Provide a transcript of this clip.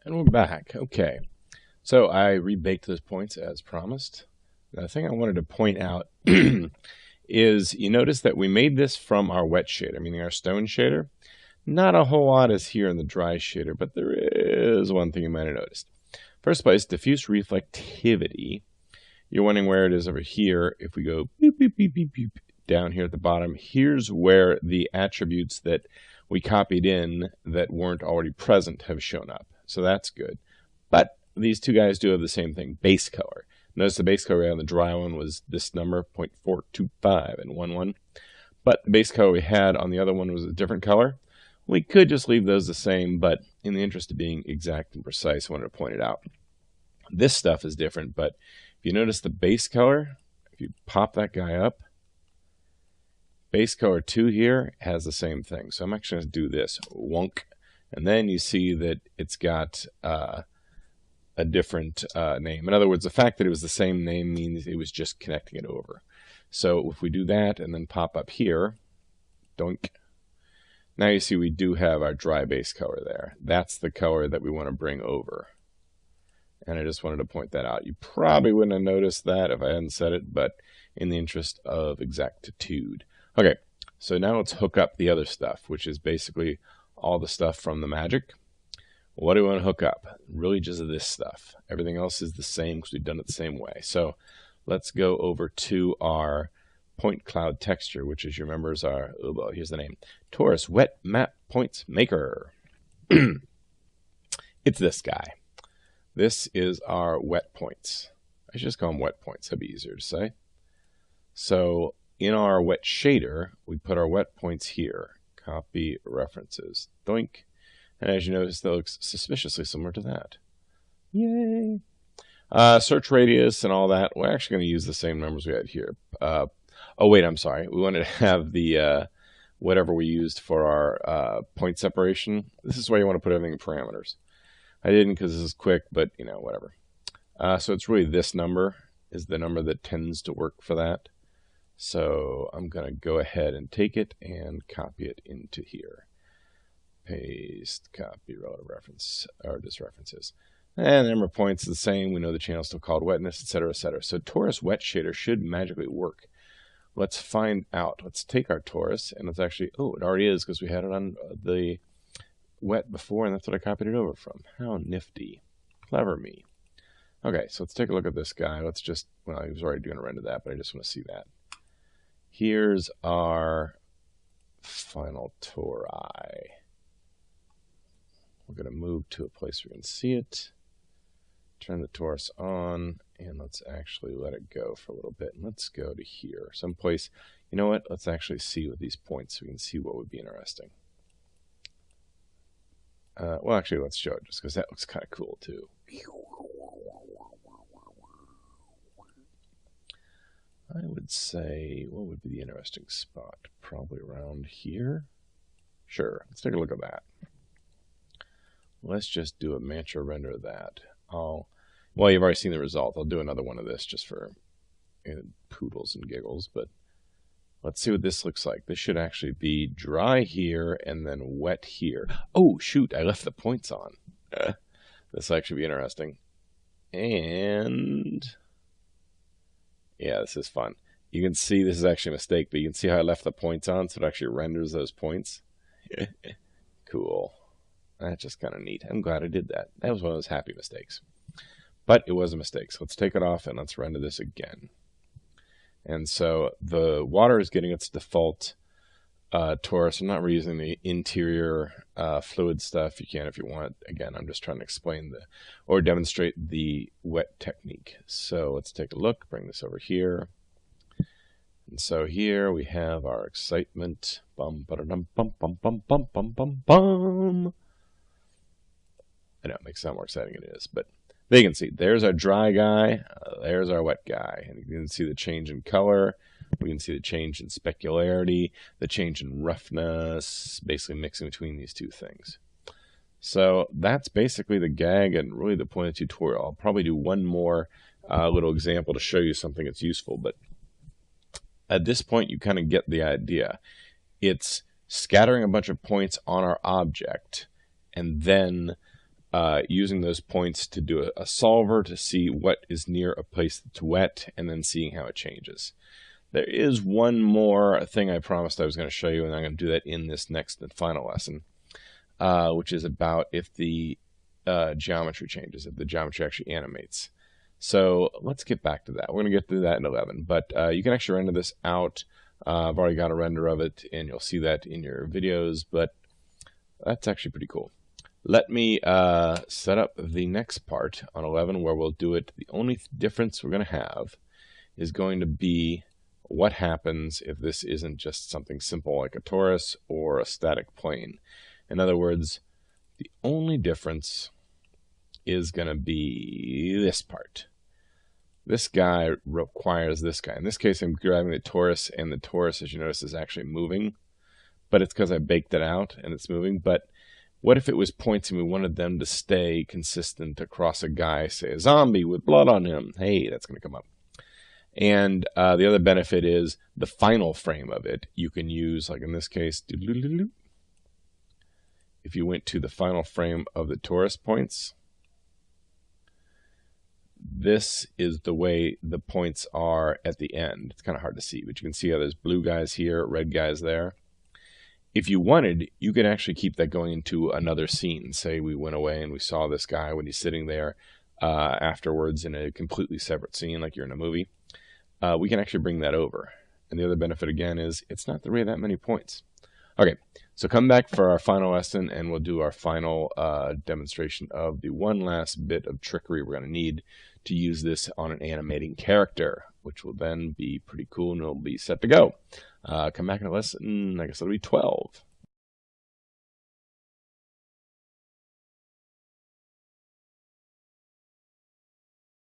And we're back. Okay. So I rebaked those points as promised. The thing I wanted to point out is you notice that we made this from our wet shader, meaning our stone shader. Not a whole lot is here in the dry shader, but there is one thing you might have noticed. First place, diffuse reflectivity. You're wondering where it is over here. If we go beep, beep, beep, beep, beep, down here at the bottom, here's where the attributes that we copied in that weren't already present have shown up. So that's good. But these two guys do have the same thing, base color. Notice the base color we had on the dry one was this number, 0.425 and 11. But the base color we had on the other one was a different color. We could just leave those the same, but in the interest of being exact and precise, I wanted to point it out. This stuff is different, but if you notice the base color, if you pop that guy up, base color 2 here has the same thing. So I'm actually going to do this, wonk, and then you see that it's got a different name. In other words, the fact that it was the same name means it was just connecting it over. So if we do that and then pop up here, doink, now you see we do have our dry base color there. That's the color that we want to bring over. And I just wanted to point that out. You probably wouldn't have noticed that if I hadn't said it, but in the interest of exactitude. Okay, so now let's hook up the other stuff, which is basically all the stuff from the magic. What do we want to hook up? Really just this stuff. Everything else is the same because we've done it the same way. So let's go over to our point cloud texture, which as you remember is our, oh, well, here's the name, Torus Wet Map Points Maker. It's this guy. This is our wet points. I should just call them wet points. That'd be easier to say. So in our wet shader, we put our wet points here. Copy references. Doink. And as you notice, that looks suspiciously similar to that. Yay! Search radius and all that. We're actually going to use the same numbers we had here. Oh, wait, I'm sorry. We wanted to have the whatever we used for our point separation. This is why you want to put everything in parameters. I didn't because this is quick, but, you know, whatever. So it's really this number is the number that tends to work for that. So I'm going to go ahead and take it and copy it into here. Paste, copy, relative reference, or just references. And the number of points is the same. We know the channel is still called wetness, etc., etc. So Torus Wet Shader should magically work. Let's find out. Let's take our Torus, and let's actually, oh, it already is because we had it on the wet before, and that's what I copied it over from. How nifty. Clever me. Okay, so let's take a look at this guy. Let's just, well, he was already doing a render of that, but I just want to see that. Here's our final tori. We're going to move to a place where we can see it. Turn the torus on, and let's actually let it go for a little bit. And let's go to here. Someplace, you know what? Let's actually see with these points so we can see what would be interesting. Well, actually, let's show it just because that looks kind of cool, too. I would say, what would be the interesting spot? Probably around here. Sure, let's take a look at that. Let's just do a mantra render of that. Well, you've already seen the result. I'll do another one of this just for poodles and giggles, but let's see what this looks like. This should actually be dry here and then wet here. Oh, shoot, I left the points on. This will actually be interesting. And yeah, this is fun. You can see this is actually a mistake, but you can see how I left the points on, so it actually renders those points. Cool. That's just kind of neat. I'm glad I did that. That was one of those happy mistakes. But it was a mistake. So let's take it off and let's render this again. And so the water is getting its default torus. I'm not reusing the interior fluid stuff. You can if you want. Again, I'm just trying to explain or demonstrate the wet technique. So let's take a look. Bring this over here. And so here we have our excitement. Bum, ba-da-dum, bum, bum, bum, bum, bum, bum, bum. I know it makes it sound more exciting than it is, but they can see there's our dry guy, there's our wet guy, and you can see the change in color. We can see the change in specularity, the change in roughness, basically mixing between these two things. So that's basically the gag and really the point of the tutorial. I'll probably do one more little example to show you something that's useful, but at this point you kind of get the idea. It's scattering a bunch of points on our object and then using those points to do a solver to see what is near a place that's wet, and then seeing how it changes. There is one more thing I promised I was going to show you, and I'm going to do that in this next and final lesson, which is about if the geometry changes, if the geometry actually animates. So let's get back to that. We're going to get to that in 11, but you can actually render this out. I've already got a render of it, and you'll see that in your videos, but that's actually pretty cool. Let me set up the next part on 11 where we'll do it. The only difference we're going to have is going to be what happens if this isn't just something simple like a torus or a static plane. In other words, the only difference is going to be this part. This guy requires this guy. In this case, I'm grabbing the torus, and the torus, as you notice, is actually moving. But it's because I baked it out and it's moving. But what if it was points and we wanted them to stay consistent across a guy, say a zombie with blood on him? Hey, that's going to come up. And the other benefit is the final frame of it. You can use, like in this case, if you went to the final frame of the torus points, this is the way the points are at the end. It's kind of hard to see, but you can see how there's blue guys here, red guys there. If you wanted, you could actually keep that going into another scene. Say we went away and we saw this guy when he's sitting there afterwards in a completely separate scene, like you're in a movie. We can actually bring that over. And the other benefit, again, is it's not really that many points. Okay, so come back for our final lesson, and we'll do our final demonstration of the one last bit of trickery we're going to need to use this on an animating character, which will then be pretty cool, and it'll be set to go. Come back in a lesson, I guess it'll be 12.